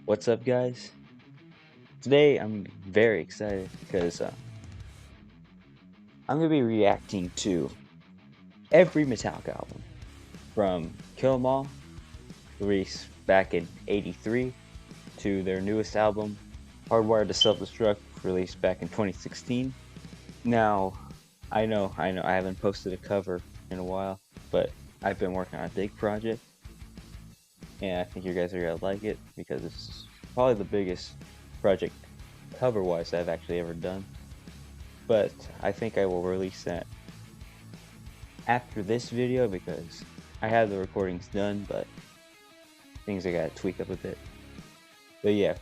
What's up, guys? Today I'm very excited because I'm going to be reacting to every Metallica album from Kill 'Em All, released back in '83, to their newest album, Hardwired to Self-Destruct, released back in 2016. Now, I know, I haven't posted a cover in a while, but I've been working on a big project, and I think you guys are going to like it because it's probably the biggest project cover-wise I've actually ever done. But I think I will release that after this video because I have the recordings done, but things I gotta tweak up a bit. But yeah,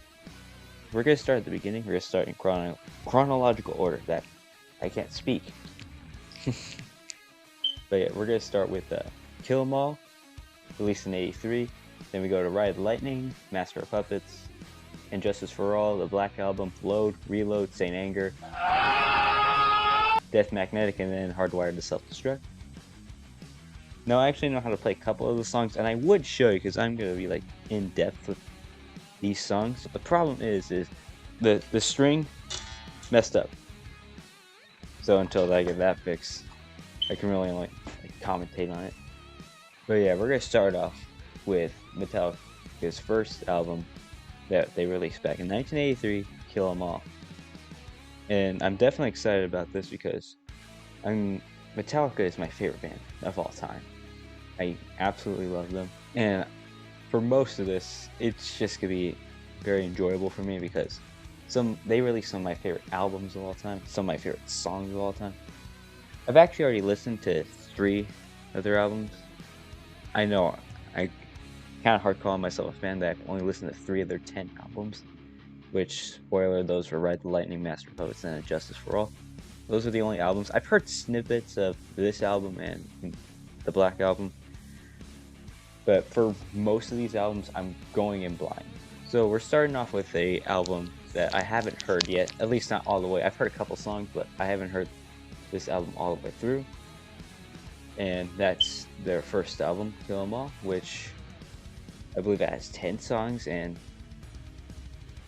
we're gonna start at the beginning. We're gonna start in chronological order. That I can't speak. But yeah, we're gonna start with Kill 'Em All, released in '83. Then we go to Ride the Lightning, Master of Puppets, and Justice for All, the Black Album, Load, Reload, Saint Anger, Death Magnetic, and then Hardwired to Self-Destruct. Now I actually know how to play a couple of the songs, and I would show you because I'm gonna be like in depth with these songs. The problem is the string messed up. So until I get that fixed, I can really only commentate on it. But yeah, we're gonna start off with Metallica's first album that they released back in 1983, Kill 'Em All. And I'm definitely excited about this because Metallica is my favorite band of all time. I absolutely love them, and for most of this, it's just gonna be very enjoyable for me because they release some of my favorite albums of all time, some of my favorite songs of all time. I've actually already listened to 3 of their albums. I know I kind of hard calling myself a fan that I've only listened to 3 of their 10 albums, which, spoiler, those were Ride the Lightning, Master of Puppets, and Justice for All. Those are the only albums. I've heard snippets of this album and the Black Album, but for most of these albums, I'm going in blind. So we're starting off with a album that I haven't heard yet, at least not all the way. I've heard a couple songs, but I haven't heard this album all the way through. And that's their first album, Kill 'Em All, which I believe it has 10 songs, and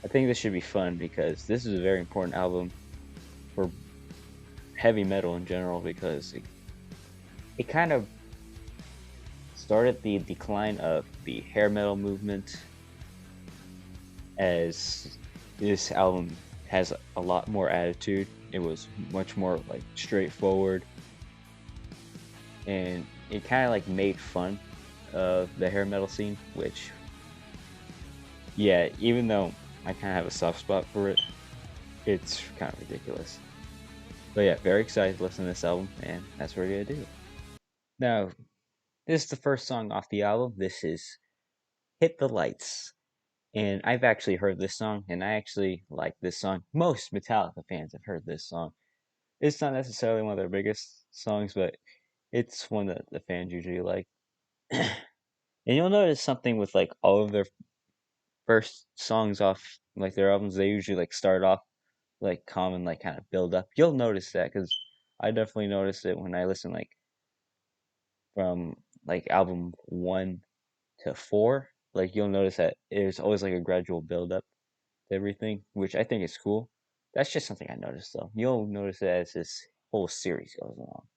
I think this should be fun because this is a very important album for heavy metal in general because it kind of started the decline of the hair metal movement, as this album has a lot more attitude. It was much more like straightforward, and it kind of like made fun of the hair metal scene, which, yeah, even though I kind of have a soft spot for it, it's kind of ridiculous. But yeah, very excited to listen to this album, and that's what we're gonna do. Now, this is the first song off the album. This is Hit the Lights. And I've actually heard this song, and I actually like this song. Most Metallica fans have heard this song. It's not necessarily one of their biggest songs, but it's one that the fans usually like. And you'll notice something with like all of their first songs off like their albums, they usually like start off like calm and like kind of build up. You'll notice that because I definitely noticed it when I listen like from like album 1 to 4. Like you'll notice that there's always like a gradual build up to everything, which I think is cool. That's just something I noticed though. You'll notice that as this whole series goes along.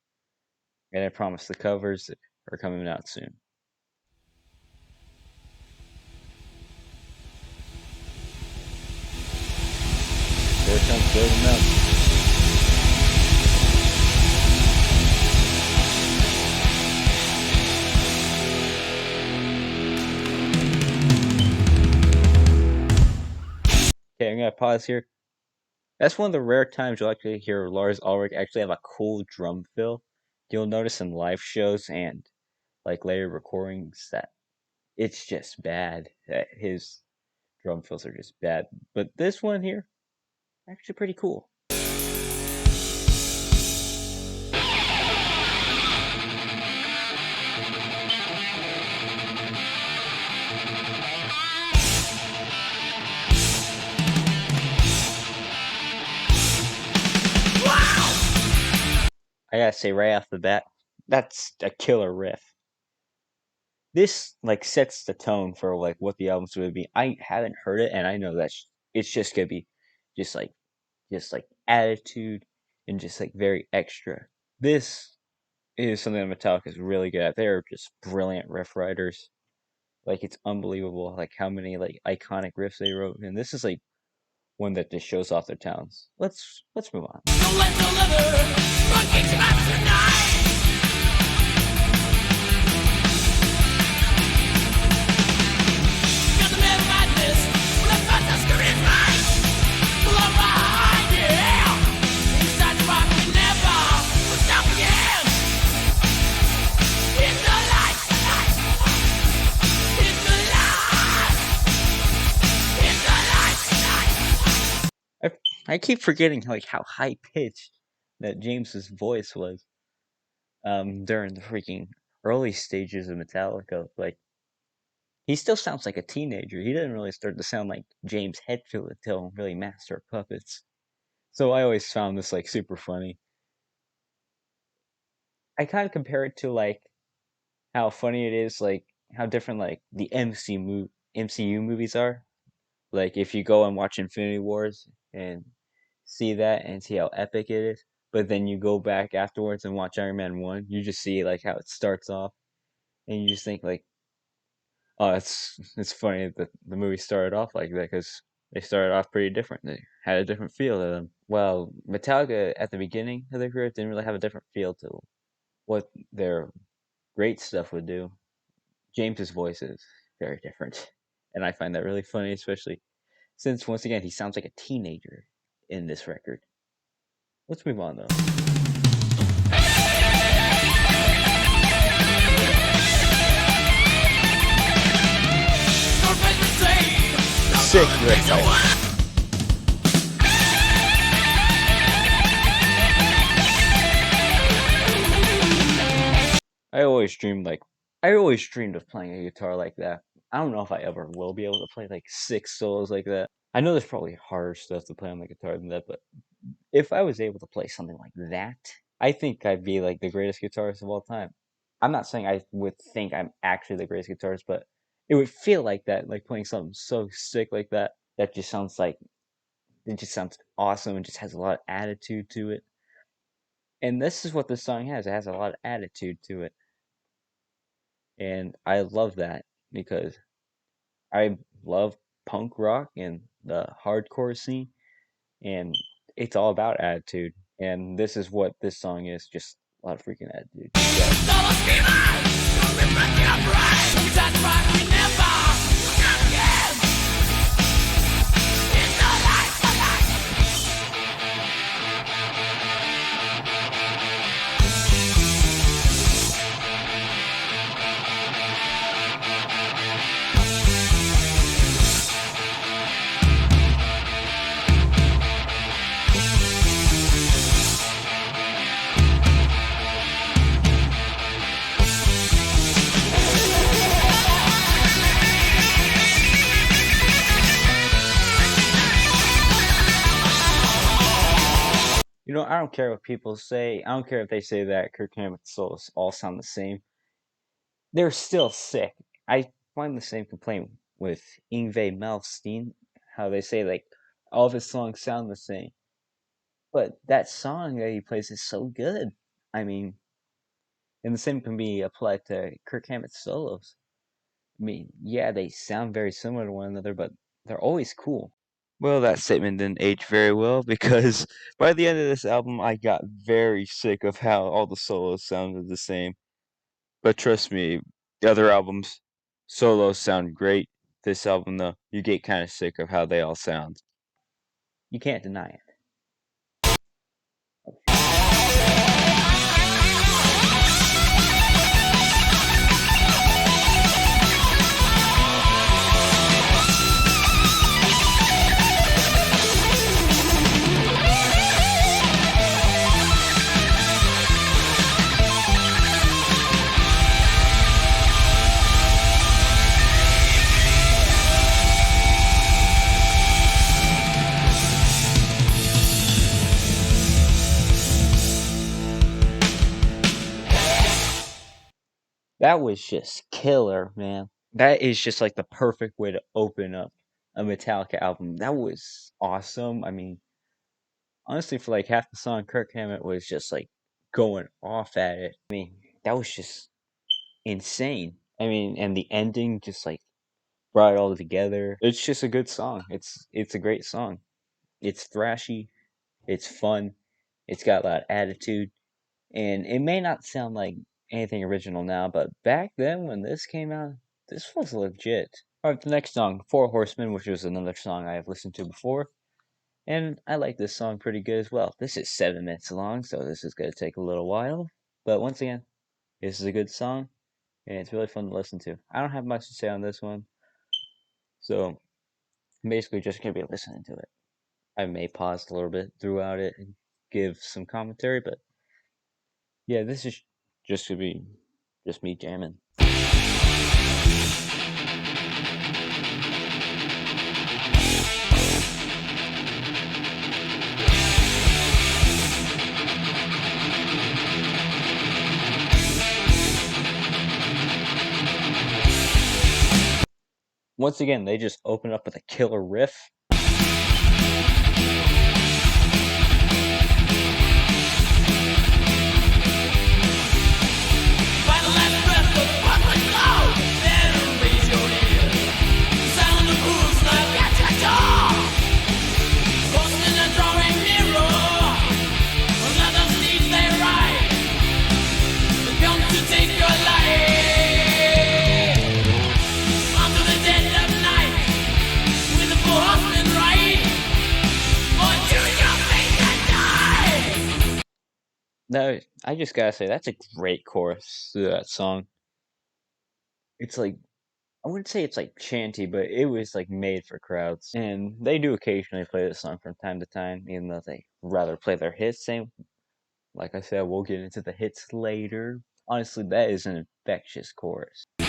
And I promise the covers are coming out soon. There comes building up. Okay, I'm gonna pause here. That's one of the rare times you'll actually hear Lars Ulrich actually have a cool drum fill. You'll notice in live shows and like later recordings that it's just bad. That his drum fills are just bad. But this one here, actually pretty cool. I gotta say right off the bat, that's a killer riff. This like sets the tone for like what the album's going to be. I haven't heard it, and I know that it's just gonna be just like attitude and just like very extra. This is something that Metallica is really good at. They're just brilliant riff writers. Like it's unbelievable, like how many like iconic riffs they wrote, and this is like one that just shows off their talents. Let's move on. Don't let the leather monkey come tonight. Got the man madness, the fantastic screen right. Below behind, yeah. Inside the rock, we never will stop again. In the light, in the light, in the light. I keep forgetting like how high pitched that James's voice was during the freaking early stages of Metallica. Like he still sounds like a teenager. He didn't really start to sound like James Hetfield until really Master of Puppets. So I always found this like super funny. I kind of compare it to like how funny it is, like how different like the MCU movies are. Like if you go and watch Infinity Wars and see that and see how epic it is, but then you go back afterwards and watch Iron Man 1, you just see like how it starts off and you just think like, oh, it's funny that the movie started off like that because they started off pretty different. They had a different feel to them. Well, Metallica at the beginning of their career didn't really have a different feel to what their great stuff would do. James's voice is very different, and I find that really funny, especially since once again he sounds like a teenager in this record. Let's move on though. Sick riff. I always dreamed of playing a guitar like that. I don't know if I ever will be able to play like 6 solos like that. I know there's probably harder stuff to play on the guitar than that, but if I was able to play something like that, I think I'd be like the greatest guitarist of all time. I'm not saying I would think I'm actually the greatest guitarist, but it would feel like that, like playing something so sick like that. That just sounds like it just sounds awesome and just has a lot of attitude to it. And this is what this song has. It has a lot of attitude to it. And I love that because I love punk rock and the hardcore scene, and it's all about attitude. And this is what this song is, just a lot of freaking attitude. You know, I don't care what people say. I don't care if they say that Kirk Hammett's solos all sound the same. They're still sick. I find the same complaint with Yngwie Malmsteen, how they say like all of his songs sound the same. But that song that he plays is so good. I mean, and the same can be applied to Kirk Hammett's solos. I mean, yeah, they sound very similar to one another, but they're always cool. Well, that statement didn't age very well because by the end of this album, I got very sick of how all the solos sounded the same. But trust me, the other albums, solos sound great. This album, though, you get kind of sick of how they all sound. You can't deny it. That was just killer, man. That is just like the perfect way to open up a Metallica album. That was awesome. I mean, honestly, for like half the song, Kirk Hammett was just like going off at it. I mean, that was just insane. I mean, and the ending just like brought it all together. It's just a good song. It's a great song. It's thrashy, it's fun, it's got a lot of attitude, and it may not sound like anything original now, but back then when this came out, this was legit. Alright, the next song, Four Horsemen, which was another song I have listened to before, and I like this song pretty good as well. This is 7 minutes long, so this is going to take a little while, but once again, this is a good song, and it's really fun to listen to. I don't have much to say on this one, so I'm basically just going to be listening to it. I may pause a little bit throughout it and give some commentary, but yeah, this is just gonna be just me jamming. Once again, they just open up with a killer riff. Now, I just gotta say, that's a great chorus to that song. It's like, I wouldn't say it's like chanty, but it was like made for crowds. And they do occasionally play this song from time to time, even though they rather play their hits. Same, like I said, we'll get into the hits later. Honestly, that is an infectious chorus. Oh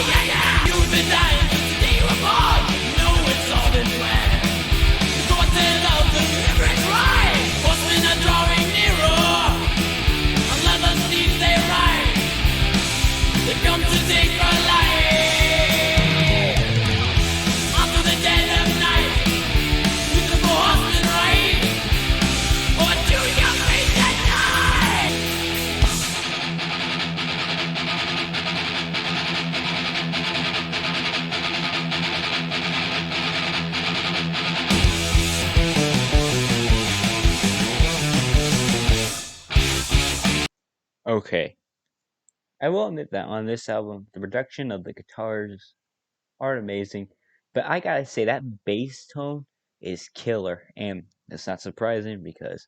yeah, yeah! You've been dying since the day you were born. You know it's all been planned. Thoughts and love, the every cry. Horsemen are drawing nearer. Unless the steeds they ride, they come to take our life. Unto the dead of night, with the four horsemen ride. Or do you mean that night? Okay. I will admit that on this album, the production of the guitars are amazing, but I gotta say that bass tone is killer, and it's not surprising because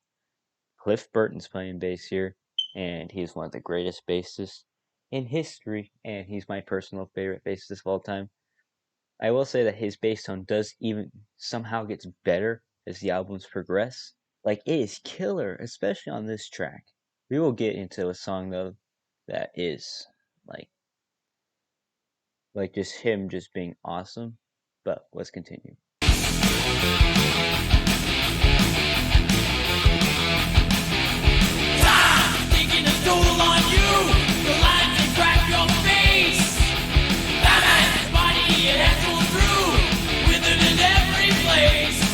Cliff Burton's playing bass here, and he's one of the greatest bassists in history, and he's my personal favorite bassist of all time. I will say that his bass tone does even somehow gets better as the albums progress. Like, it is killer, especially on this track. We will get into a song though that is like just him just being awesome. But let's continue. Time taking a toll on you. The lines that crack your face. Batman's body it has gone through, withered in every place.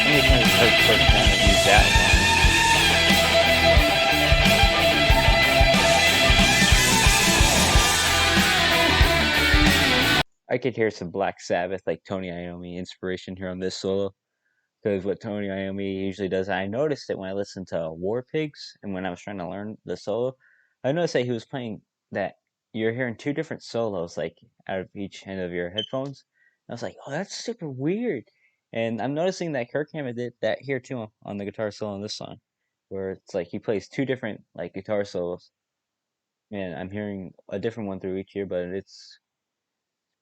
How many times have I first time to use that line? I could hear some Black Sabbath, like Tony Iommi inspiration here on this solo. Because what Tony Iommi usually does, I noticed it when I listened to War Pigs and when I was trying to learn the solo. I noticed that he was playing that you're hearing two different solos, like out of each end of your headphones. And I was like, oh, that's super weird. And I'm noticing that Kirk Hammett did that here too on the guitar solo in this song, where it's like he plays two different like guitar solos, and I'm hearing a different one through each year, but it's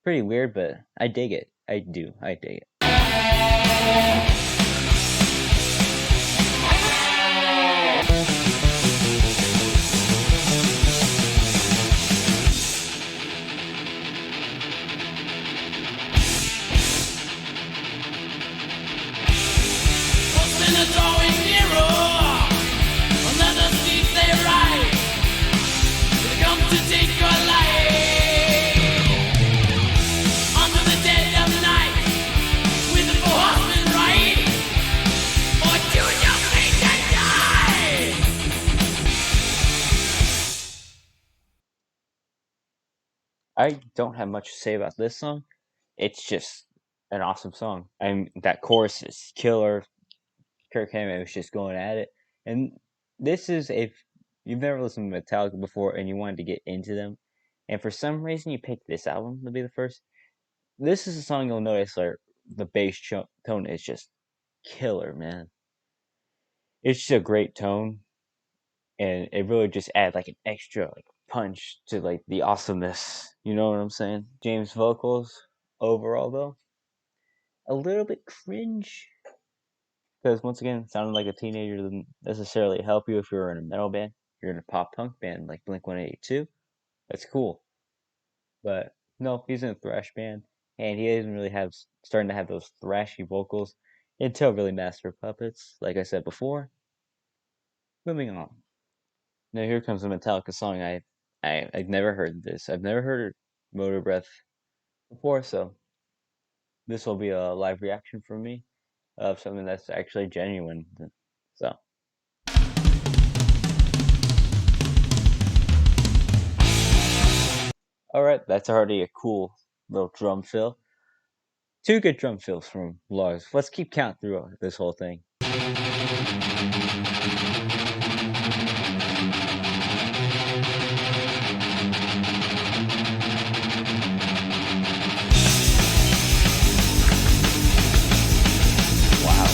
pretty weird, but I dig it. I do. I dig it. Postmen are drawing nearer. Another seat they ride. They come to take your life. Under the dead of night, with the four horsemen ride. Or choose your fate and die. I don't have much to say about this song. It's just an awesome song. That chorus is killer. Kirk Hammett was just going at it. And this is if you've never listened to Metallica before and you wanted to get into them, and for some reason you picked this album to be the first, this is a song you'll notice like the bass tone is just killer, man. It's just a great tone, and it really just adds like an extra like punch to like the awesomeness. You know what I'm saying? James' vocals overall though, a little bit cringe. Because once again, sounding like a teenager doesn't necessarily help you if you're in a metal band. If you're in a pop punk band like Blink 182, that's cool. But no, he's in a thrash band, and he doesn't really have starting to have those thrashy vocals until really Master of Puppets. Like I said before, moving on. Now here comes a Metallica song. I've never heard this. I've never heard Motor Breath before, so this will be a live reaction from me of something that's actually genuine. So. Alright, that's already a cool little drum fill. Two good drum fills from Lars. Let's keep count through this whole thing. Wow.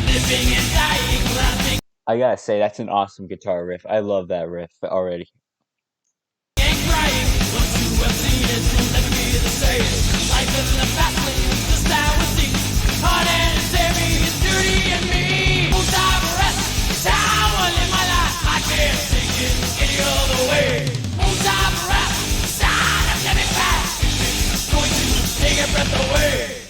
Living and dying, laughing I gotta say, that's an awesome guitar riff. I love that riff already. and crying. What you have seen is will never be the same. Life isn't a fast lane, it's just how it seems. Hard and heavy, it's dirty and me. Full time rest, it's how I live my life. I can't take it any other way. Full time rest, it's how I'm living fast. It's going to take a breath away.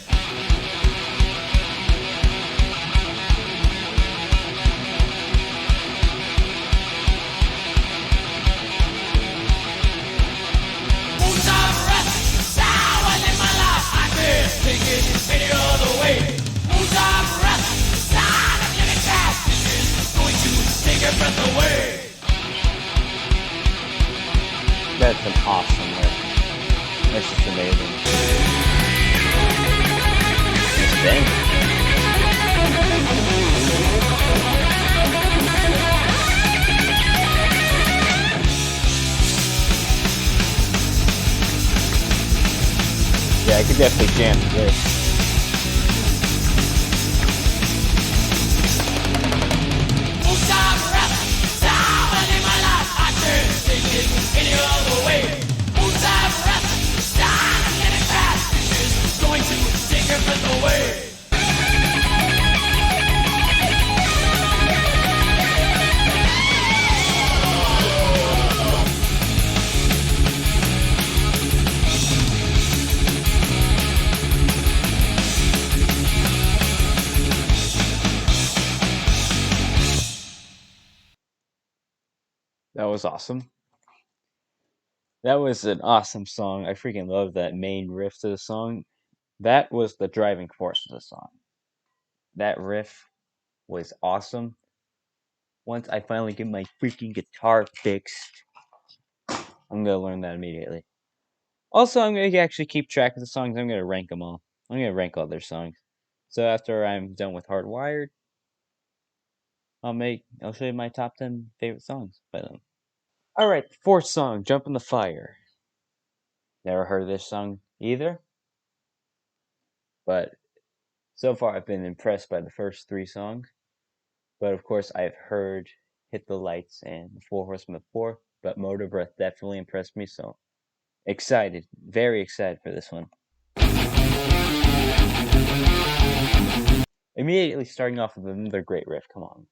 Full time rest, it's how I live my life. I can't take it any other way. Full time rest, it's how I'm living fast. It's going to take a breath away. That's an awesome riff. That's just amazing. Just bang. Yeah, I could definitely jam to this. Full time rest, it's how I live my life. I can't take it any other way. Full time rest, it's how I'm living fast. It's going to take a breath away. That was awesome. That was an awesome song. I freaking love that main riff to the song. That was the driving force of the song. That riff was awesome. Once I finally get my freaking guitar fixed, I'm gonna learn that immediately. Also, I'm gonna actually keep track of the songs. I'm gonna rank them all. I'm gonna rank all their songs. So after I'm done with Hardwired, I'll show you my top 10 favorite songs by them. All right, fourth song, "Jump in the Fire." Never heard this song either, but so far I've been impressed by the first three songs. But of course, I've heard Hit the Lights and The Four Horsemen before, but Motor Breath definitely impressed me, so excited, very excited for this one. Immediately starting off with another great riff, come on.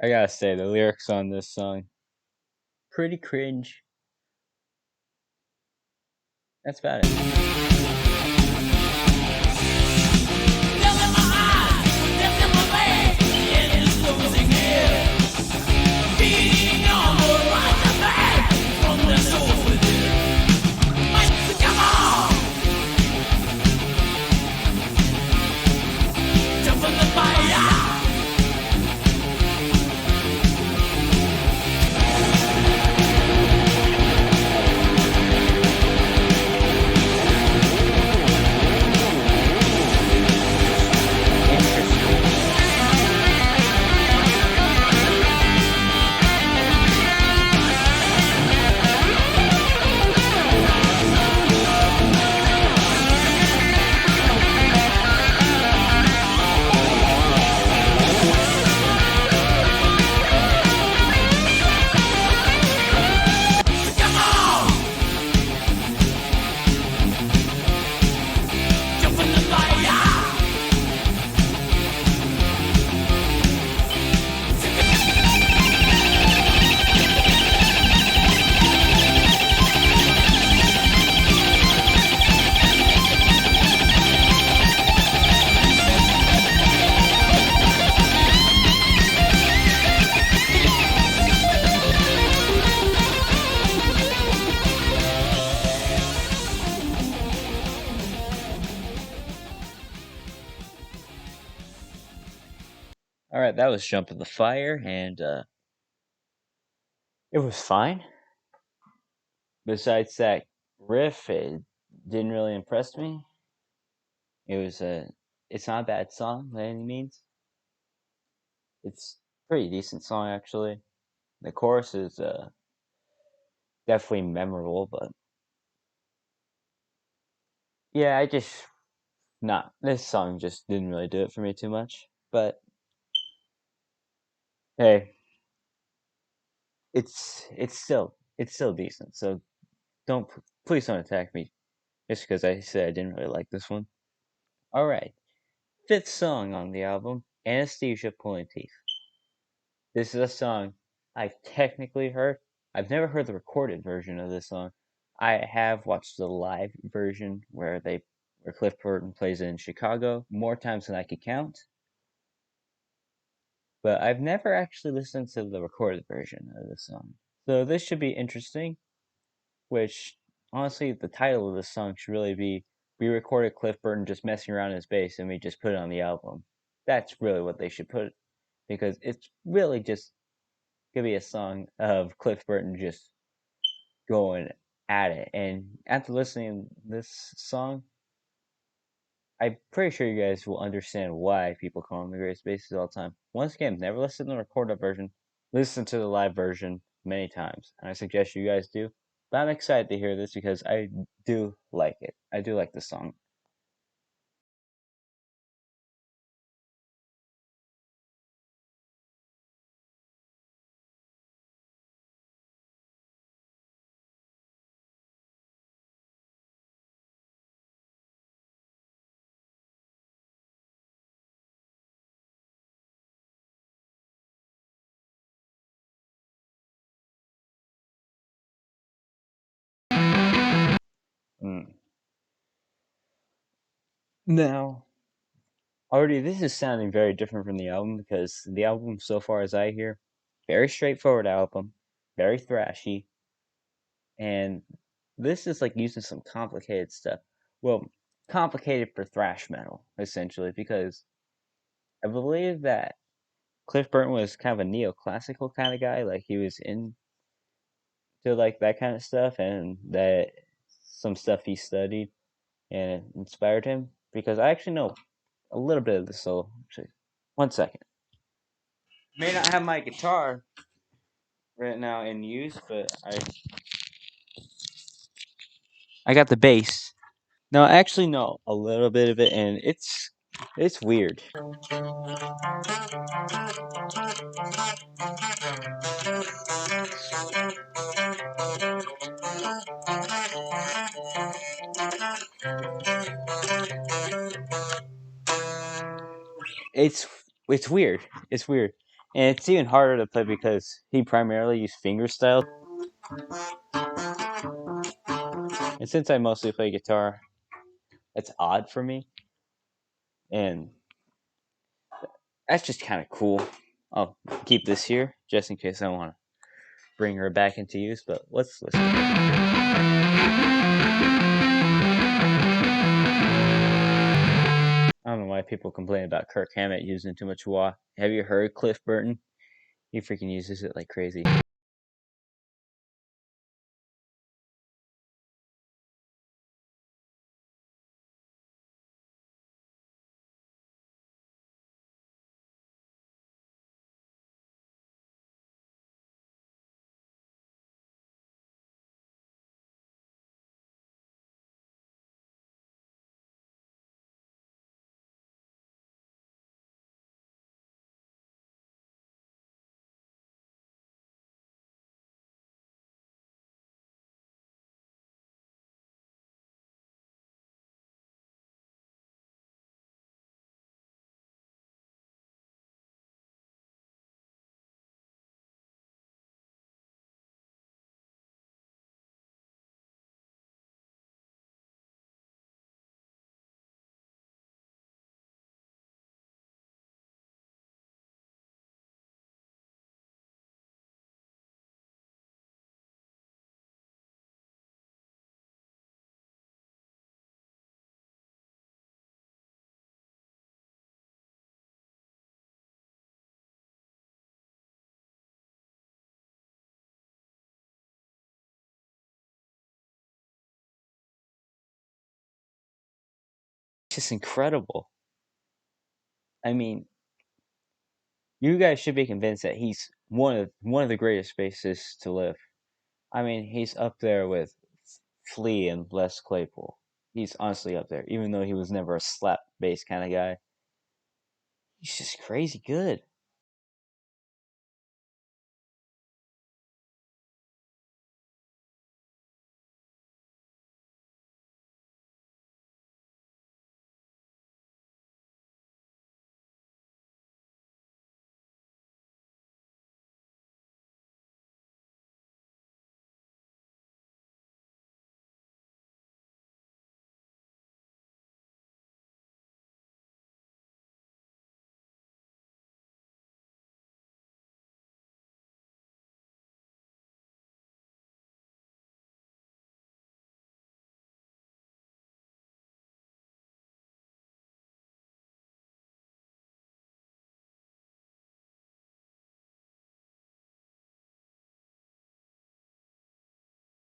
I gotta say, the lyrics on this song, pretty cringe. That's about it. Alright, that was Jump in the Fire, and it was fine. Besides that riff, it didn't really impress me. It's not a bad song by any means. It's a pretty decent song, actually. The chorus is definitely memorable, but yeah, this song just didn't really do it for me too much. But hey, it's still decent. So please don't attack me just because I said I didn't really like this one. All right, fifth song on the album, Anesthesia, Pulling Teeth. This is a song I've technically heard. I've never heard the recorded version of this song. I have watched the live version where Cliff Burton plays it in Chicago more times than I could count. But I've never actually listened to the recorded version of this song. So this should be interesting, which honestly the title of this song should really be We Recorded Cliff Burton Just Messing Around in His Bass and We Just Put It on the Album. That's really what they should put, because it's really just gonna be a song of Cliff Burton just going at it. And after listening to this song, I'm pretty sure you guys will understand why people call him the greatest bassist of all time. Once again, never listened to the recorded version. Listen to the live version many times, and I suggest you guys do. But I'm excited to hear this because I do like it. I do like this song. Mm. Now, Already, this is sounding very different from the album because the album, so far as I hear, very straightforward album, very thrashy, and this is like using some complicated stuff. Well, complicated for thrash metal, essentially, because I believe that Cliff Burton was kind of a neoclassical kind of guy, like he was into like that kind of stuff, and that some stuff he studied and it inspired him. Because I actually know a little bit of the soul. Actually, one second. May not have my guitar right now in use, but I got the bass. No, I actually know a little bit of it, and it's weird. It's it's weird. It's weird, and it's even harder to play because he primarily used fingerstyle. And since I mostly play guitar, it's odd for me, and that's just kind of cool. I'll keep this here just in case I want to bring her back into use. But let's listen. I don't know why people complain about Kirk Hammett using too much wah. Have you heard Cliff Burton? He freaking uses it like crazy. It's just incredible. I mean, you guys should be convinced that he's one of the greatest bassists to live. I mean, he's up there with Flea and Les Claypool. He's honestly up there, even though he was never a slap bass kind of guy. He's just crazy good.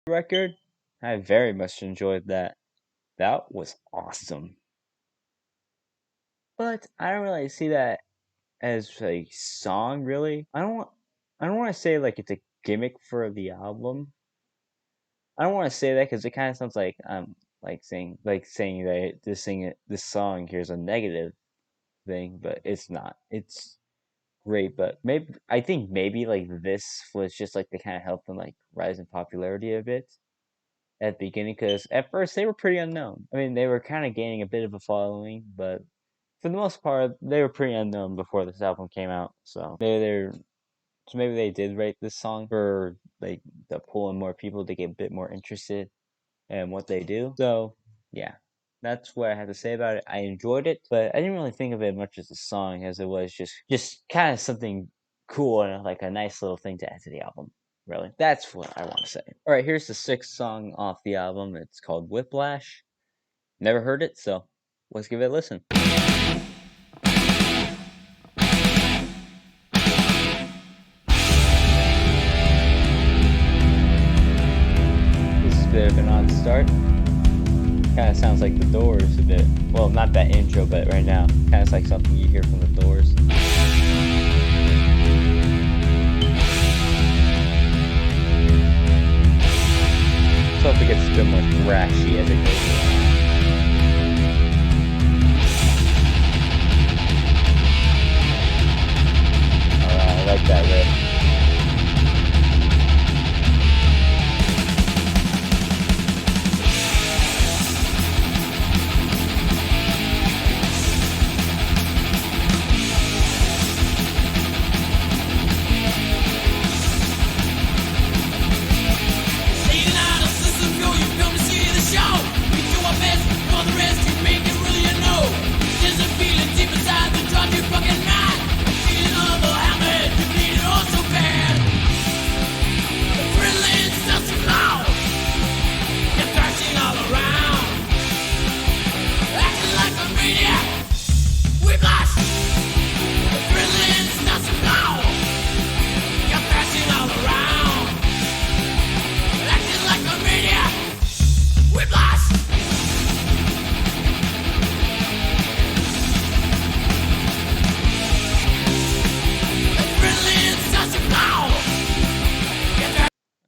Record, I very much enjoyed that. That was awesome. But I don't really see that as a song, really. I don't want to say like it's a gimmick for the album. I don't want to say that because it kind of sounds like saying that this song here's a negative thing, but it's not. It's great, but maybe I think maybe like this was just like to kind of help them like rise in popularity a bit at the beginning because at first they were pretty unknown. I mean, they were kind of gaining a bit of a following, but for the most part, they were pretty unknown before this album came out. So maybe they did write this song for like to pull in more people to get a bit more interested in what they do. So yeah, That's what I had to say about it. I enjoyed it, but I didn't really think of it much as a song as it was just kind of something cool and like a nice little thing to add to the album. Really, that's what I want to say. All right, here's the sixth song off the album. It's called Whiplash. Never heard it, so let's give it a listen. This is a bit of an odd start. Kind of sounds like the Doors a bit. Well, not that intro, but right now, kind of like something you hear from the Doors. So if it gets a bit more thrashy as it goes along. I like that riff.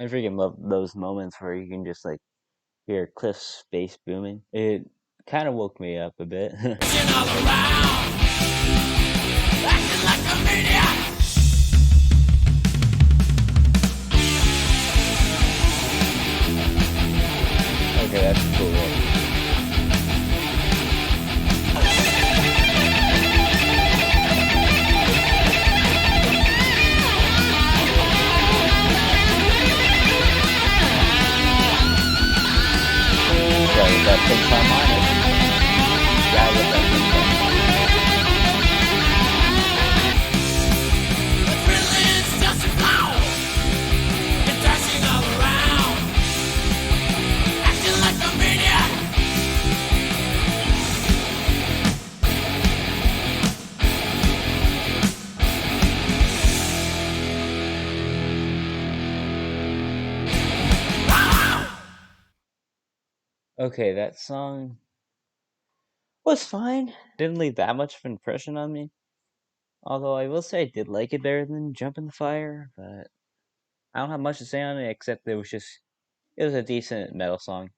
I freaking love those moments where you can just like hear Cliff's bass booming. It kind of woke me up a bit. Okay, that's cool. That pinch harmonic. Yeah, with that pinch Okay, that song was fine. Didn't leave that much of an impression on me. Although I will say I did like it better than Jump in the Fire, but I don't have much to say on it except it was a decent metal song.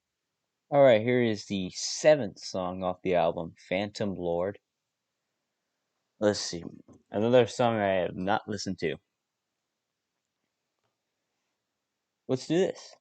Alright, here is the seventh song off the album, Phantom Lord. Let's see. Another song I have not listened to. Let's do this.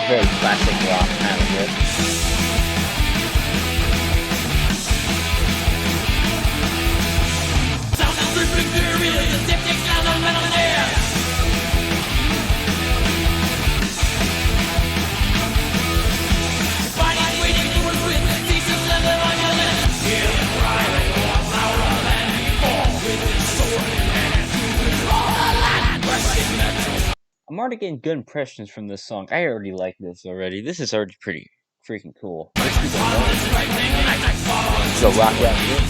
Very classic rock kind of riff. I'm already getting good impressions from this song. I already like this already. This is already pretty freaking cool. Let's keep it going. So rock that shit.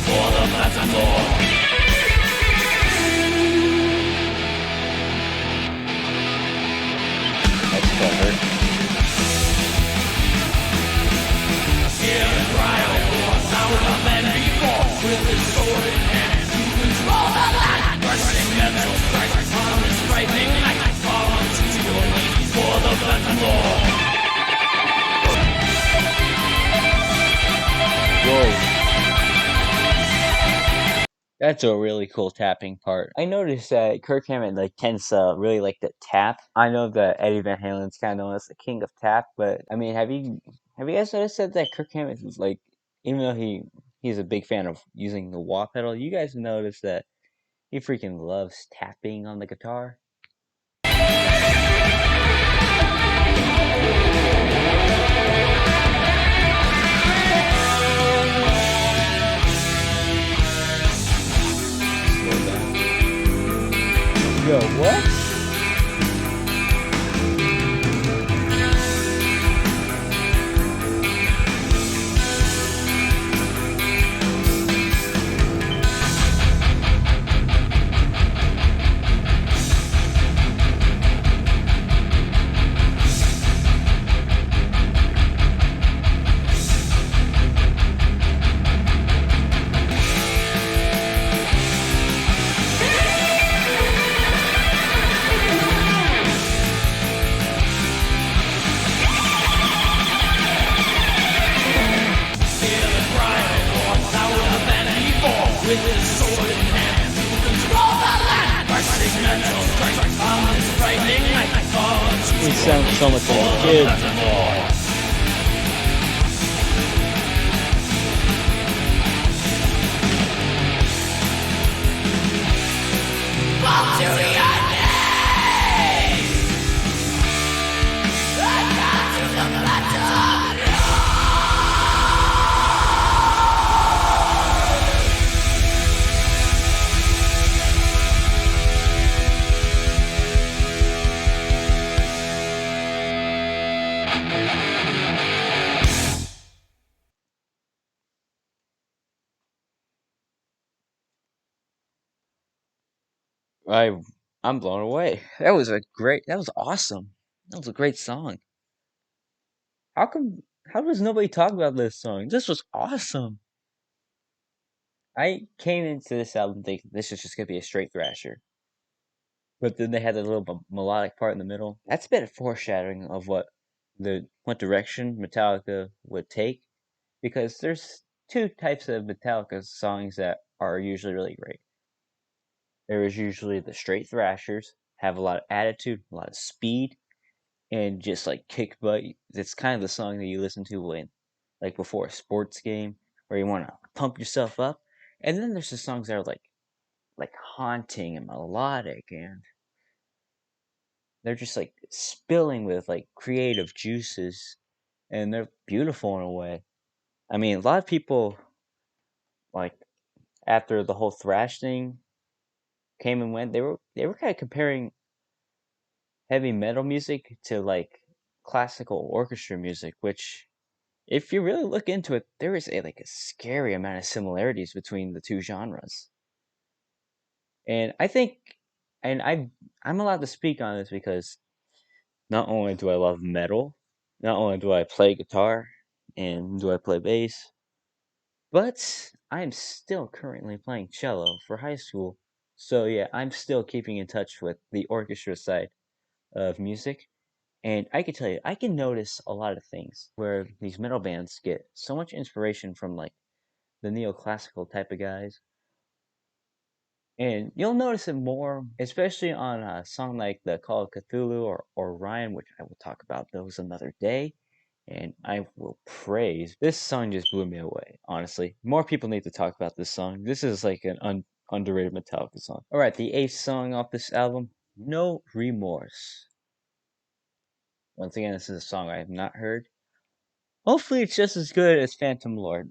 That's clever. That's a really cool tapping part. I noticed that Kirk Hammett like tends to really like to tap. I know that Eddie Van Halen's kind of known as the king of tap, but I mean, have you guys noticed that Kirk Hammett is like, even though he's a big fan of using the wah pedal, you guys notice that he freaking loves tapping on the guitar. Yo, what? With his sword in hand, to control the land, bursting mental strength on his frightening night thoughts. He sounds so much like a kid. Fall to your knees, and down to the plateau. I I'm blown away. That was awesome. That was a great song. How does nobody talk about this song? This was awesome. I came into this album thinking this is just gonna be a straight thrasher. But then they had a little melodic part in the middle. That's a bit of foreshadowing of what direction Metallica would take, because there's two types of Metallica songs that are usually really great. There is usually the straight thrashers, have a lot of attitude, a lot of speed, and just like kick butt. It's kind of the song that you listen to when, like before a sports game, where you want to pump yourself up. And then there's the songs that are like haunting and melodic, and they're just like spilling with like creative juices, and they're beautiful in a way. I mean, a lot of people, like, after the whole thrash thing came and went, they were kind of comparing heavy metal music to like classical orchestra music, which, if you really look into it, there is a scary amount of similarities between the two genres. And I think, and I'm allowed to speak on this because not only do I love metal, not only do I play guitar and do I play bass, but I'm still currently playing cello for high school. So yeah, I'm still keeping in touch with the orchestra side of music. And I can tell you, I can notice a lot of things where these metal bands get so much inspiration from like the neoclassical type of guys. And you'll notice it more, especially on a song like the Call of Cthulhu or Orion, which I will talk about those another day. And I will praise. This song just blew me away, honestly. More people need to talk about this song. This is like an underrated Metallica song. Alright, the eighth song off this album, No Remorse. Once again, this is a song I have not heard. Hopefully it's just as good as Phantom Lord.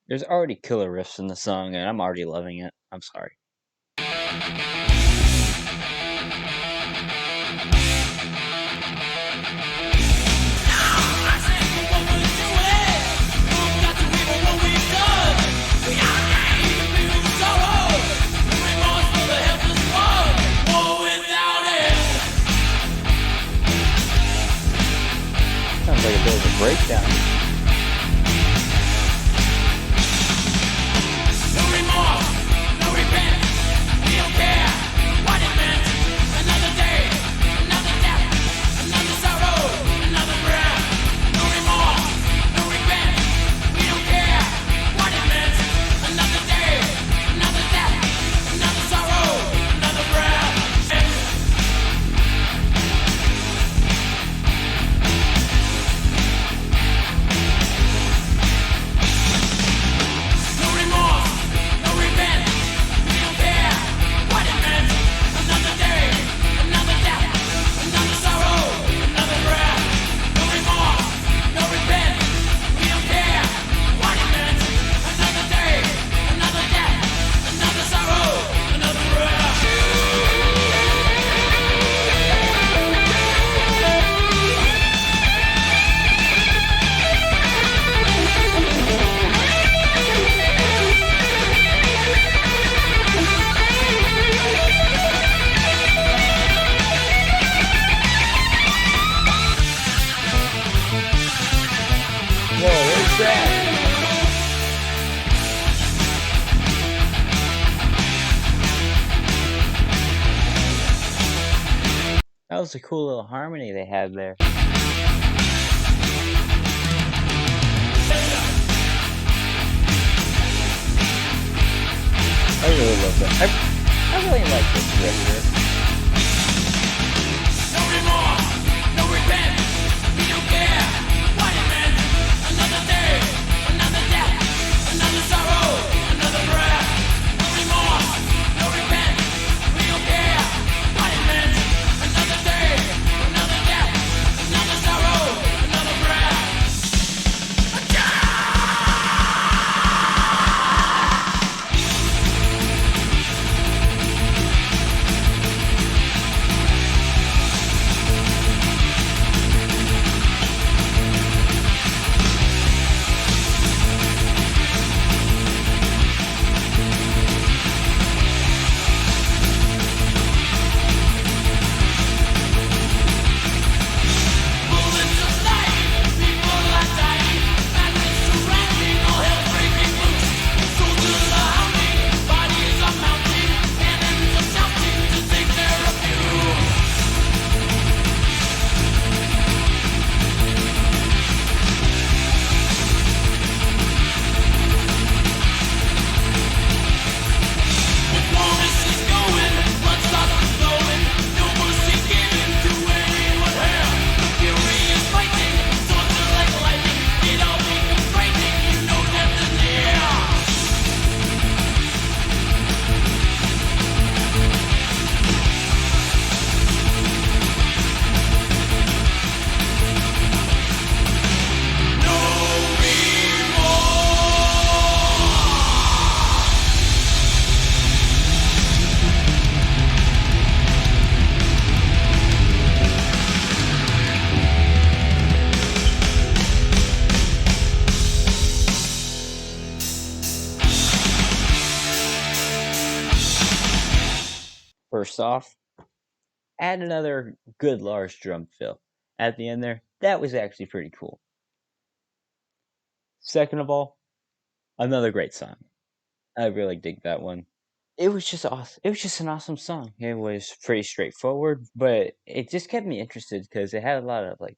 There's already killer riffs in the song, and I'm already loving it. I'm sorry. Sounds like a bit of a breakdown. No remorse, no repent. We don't care what it meant. Another day, another death, another sorrow, another breath. No remorse, no repent. We don't care what it meant. Another day, another death, another sorrow, another breath. No remorse, no repent. We don't care what it meant. Another day, another death, another sorrow, another breath. No remorse, no repent. We don't care what it meant. Another day, another death, another sorrow, another breath. Whoa, what's that? That was a cool little harmony they had there. I really love that. I really like this record. No remorse, no repent. We don't care what it meant. Another day, another death, another sorrow, another breath. No remorse, no repent. We don't care what it meant. Another day, another death, another sorrow, another breath. Bullets of light, people are dying, madness surrounding, all hell breaking loose. Soldiers are hounding, bodies are mounting, cannons are shouting to take their refuge. With war is going, blood starts flowing, no mercy given to anyone here. The fury is fighting, swords are like lightning, it all becomes frightening, you know death is near. No remorse. First off, add another good large drum fill at the end there. That was actually pretty cool. Second of all, another great song. I really dig that one. It was just awesome. It was just an awesome song. It was pretty straightforward, but it just kept me interested because it had a lot of like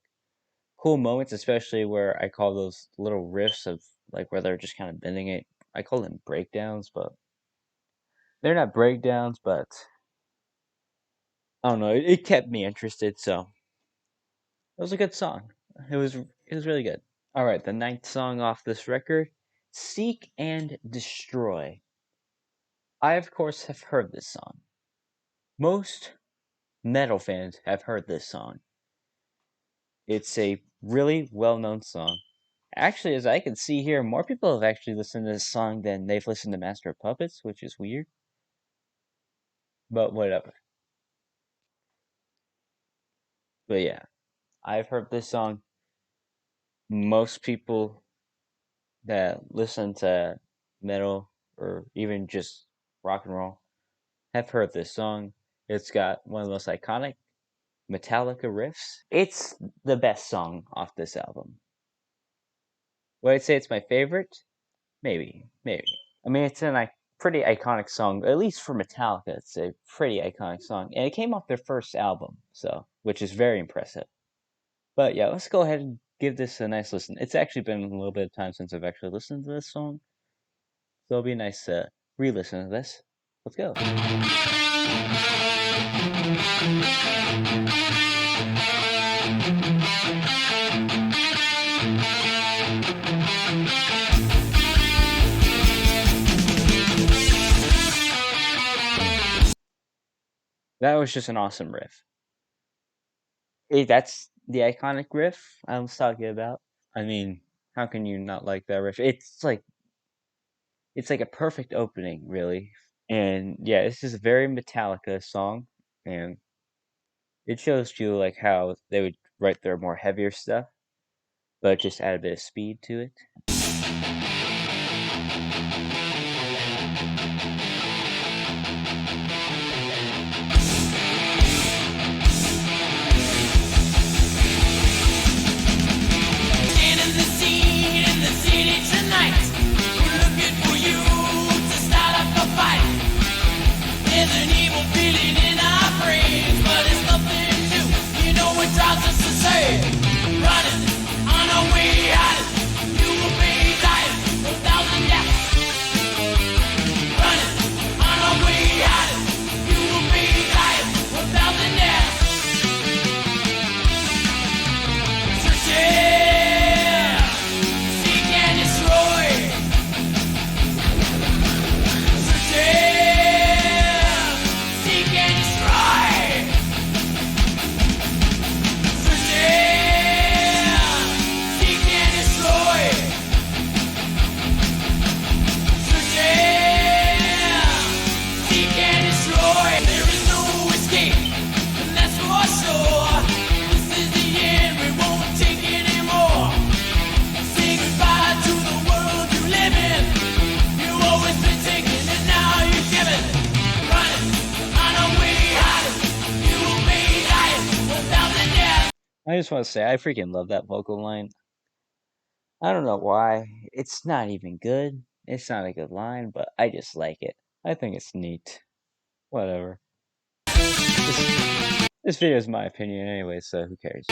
cool moments, especially where I call those little riffs of like where they're just kind of bending it. I call them breakdowns, but they're not breakdowns, but I don't know. It kept me interested, so it was a good song. It was really good. All right, the ninth song off this record, "Seek and Destroy." I of course have heard this song. Most metal fans have heard this song. It's a really well-known song. Actually, as I can see here, more people have actually listened to this song than they've listened to Master of Puppets, which is weird. But whatever. But yeah, I've heard this song. Most people that listen to metal or even just rock and roll have heard this song. It's got one of the most iconic Metallica riffs. It's the best song off this album. Would I say it's my favorite? Maybe, maybe. I mean, it's a pretty iconic song, at least for Metallica. It's a pretty iconic song, and it came off their first album, so which is very impressive. But yeah, let's go ahead and give this a nice listen. It's actually been a little bit of time since I've actually listened to this song, so it'll be nice to re-listen to this. Let's go. That was just an awesome riff. That's the iconic riff I was talking about. I mean, how can you not like that riff? It's like a perfect opening, really. And yeah, this is a very Metallica song, and it shows you like how they would write their more heavier stuff, but just add a bit of speed to it. I just want to say, I freaking love that vocal line. I don't know why. It's not even good. It's not a good line, but I just like it. I think it's neat. Whatever. This video is my opinion anyway, so who cares?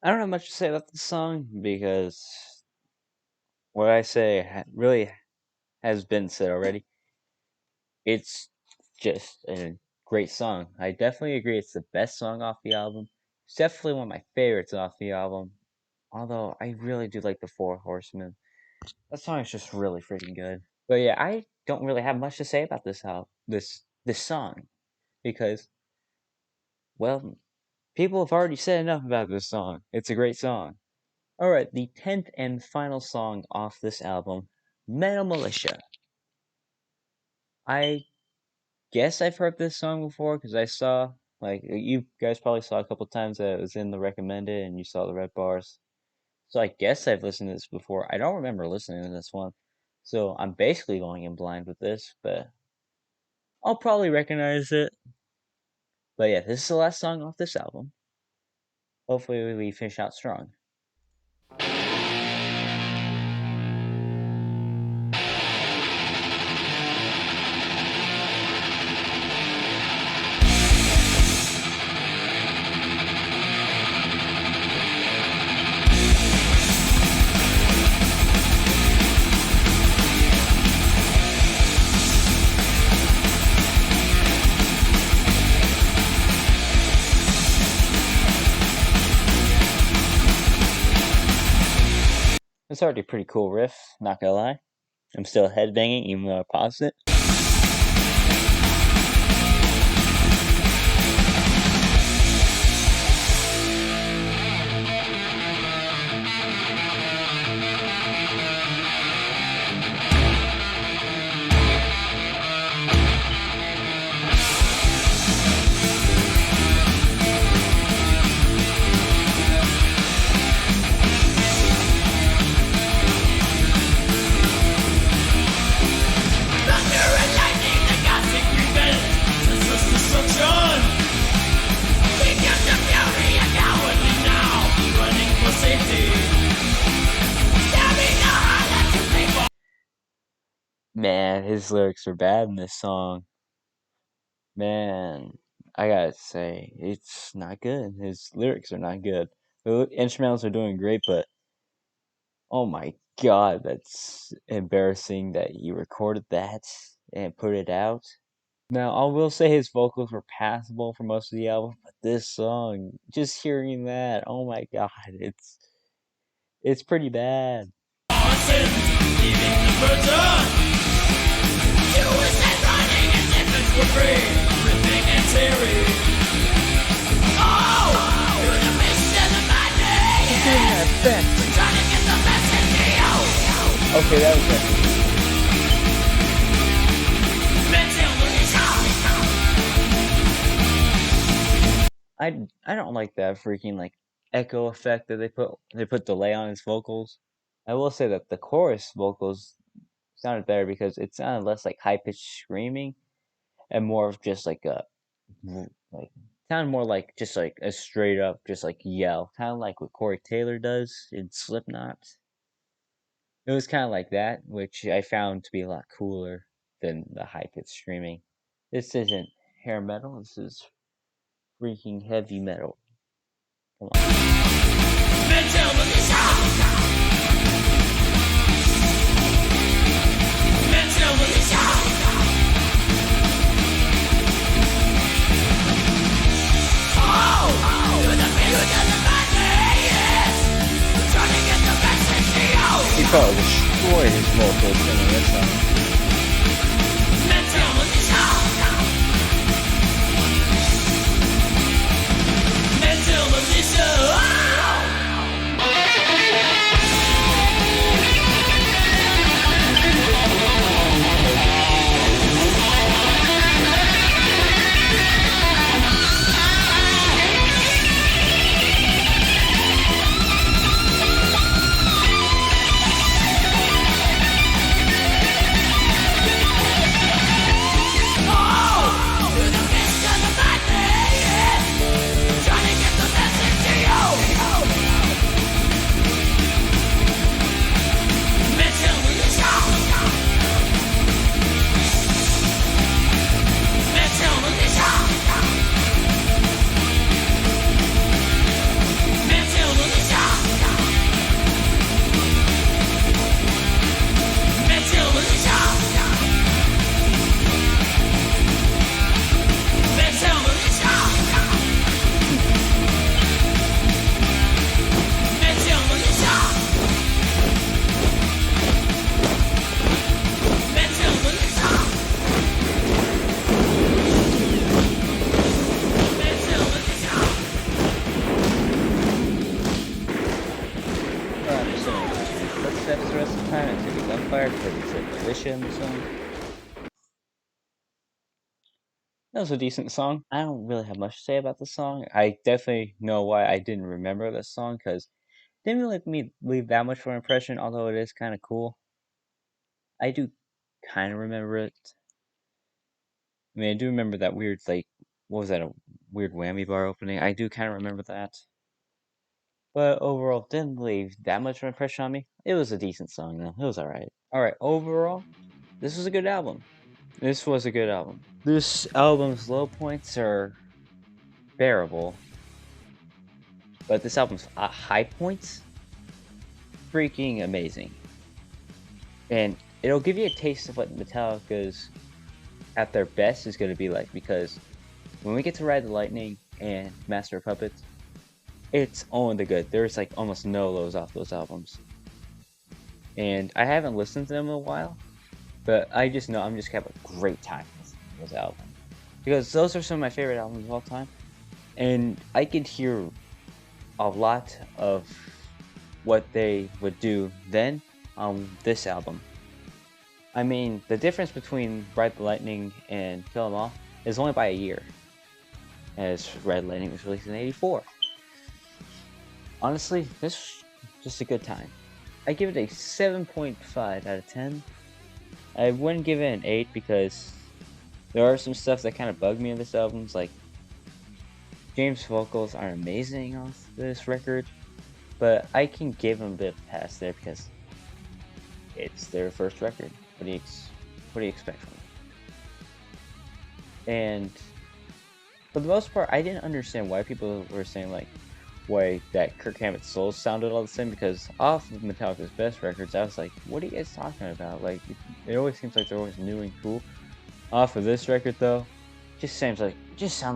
I don't have much to say about this song because what I say really has been said already. It's just a great song. I definitely agree it's the best song off the album. It's definitely one of my favorites off the album. Although I really do like the Four Horsemen. That song is just really freaking good. But yeah, I don't really have much to say about this song because, well, people have already said enough about this song. It's a great song. Alright, the 10th and final song off this album, Metal Militia. I guess I've heard this song before because I saw, like, you guys probably saw a couple times that it was in the recommended and you saw the red bars. So I guess I've listened to this before. I don't remember listening to this one. So I'm basically going in blind with this, but I'll probably recognize it. But yeah, this is the last song off this album. Hopefully we finish out strong. It's already a pretty cool riff, not gonna lie. I'm still headbanging even though I paused it. Thunder and lightning, the gossip rebels, senseless destruction. We get the fury and cowardly now, running for safety. Stabbing the heart to pay for. Man, his lyrics are bad in this song. Man, I gotta say, it's not good. His lyrics are not good. The instrumentals are doing great, but oh my god, that's embarrassing that he recorded that and put it out. Now, I will say his vocals were passable for most of the album, but this song, just hearing that, oh my god, it's pretty bad. Our sins, leaving the burden. Suicide running as if it were free, ripping and tearing. Oh, you're the mist and the madness. We're trying to get the message to you. Okay, that was it. I don't like that freaking like echo effect that they put delay on his vocals. I will say that the chorus vocals sounded better because it sounded less like high pitched screaming and more of just like a like sounded more like just like a straight up just like yell, kind of like what Corey Taylor does in Slipknot. It was kind of like that, which I found to be a lot cooler than the high pitched screaming. This isn't hair metal. This is freaking heavy metal. Come on. Mental militia. Mental militia. Oh, you're the mist and the madness. We're trying to get the message to you. He probably destroyed his vocals in this song. Mental militia. Mental militia. steps the rest of the time until he gunfire because he said militia in the song. That was a decent song. I don't really have much to say about the song. I definitely know why I didn't remember this song because it didn't really leave that much of an impression, although it is kind of cool. I do kind of remember it. I mean, I do remember that weird, like, what was that, a weird whammy bar opening? I do kind of remember that. But overall, didn't leave that much of an impression on me. It was a decent song, though. It was alright. Alright, overall, this was a good album. This was a good album. This album's low points are bearable, but this album's high points, freaking amazing. And it'll give you a taste of what Metallica's at their best is going to be like, because when we get to Ride the Lightning and Master of Puppets, it's only the good. There's like almost no lows off those albums. And I haven't listened to them in a while, but I just know I'm just gonna have a great time listening to those albums. Because those are some of my favorite albums of all time. And I could hear a lot of what they would do then on this album. I mean, the difference between Ride the Lightning and Kill 'Em All is only by a year, as Ride the Lightning was released in '84. Honestly, this was just a good time. I give it a 7.5 out of 10. I wouldn't give it an 8 because there are some stuff that kind of bug me in this album. Like, James' vocals aren't amazing on this record, but I can give him a bit of a pass there because it's their first record. What do you expect from it? And for the most part, I didn't understand why people were saying like why that Kirk Hammett's solos sounded all the same, because off of Metallica's best records, I was like, what are you guys talking about? Like, it always seems like they're always new and cool. Off of this record though, just sounded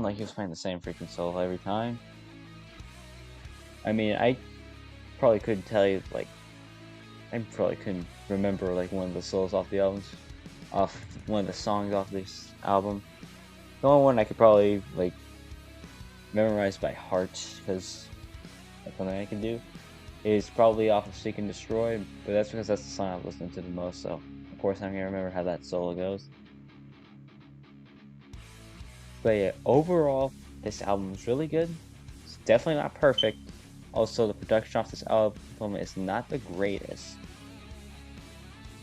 like he was playing the same freaking solo every time. I mean, I probably couldn't tell you, like, I probably couldn't remember like one of the solos off the albums, off one of the songs off this album. The only one I could probably like memorize by heart, because that's something I can do, is probably off of Seek and Destroy, but that's because that's the song I've listened to the most, so of course I'm gonna remember how that solo goes. But yeah, overall, this album is really good. It's definitely not perfect. Also, the production off this album is not the greatest.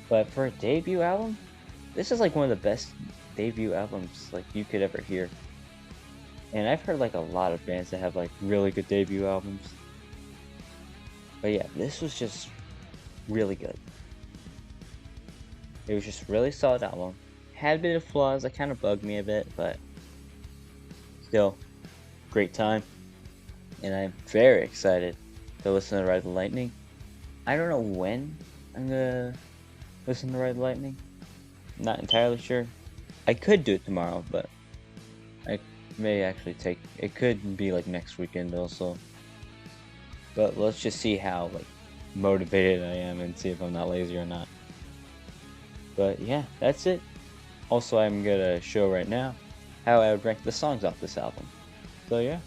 But for a debut album, this is like one of the best debut albums like you could ever hear. And I've heard like a lot of bands that have like really good debut albums. But yeah, this was just really good. It was just a really solid album. Had a bit of flaws that kind of bugged me a bit, but still, great time. And I'm very excited to listen to Ride the Lightning. I don't know when I'm gonna listen to Ride the Lightning. I'm not entirely sure. I could do it tomorrow, but I may actually it could be like next weekend also. But let's just see how like motivated I am and see if I'm not lazy or not. But yeah, that's it. Also, I'm gonna show right now how I would rank the songs off this album. So yeah.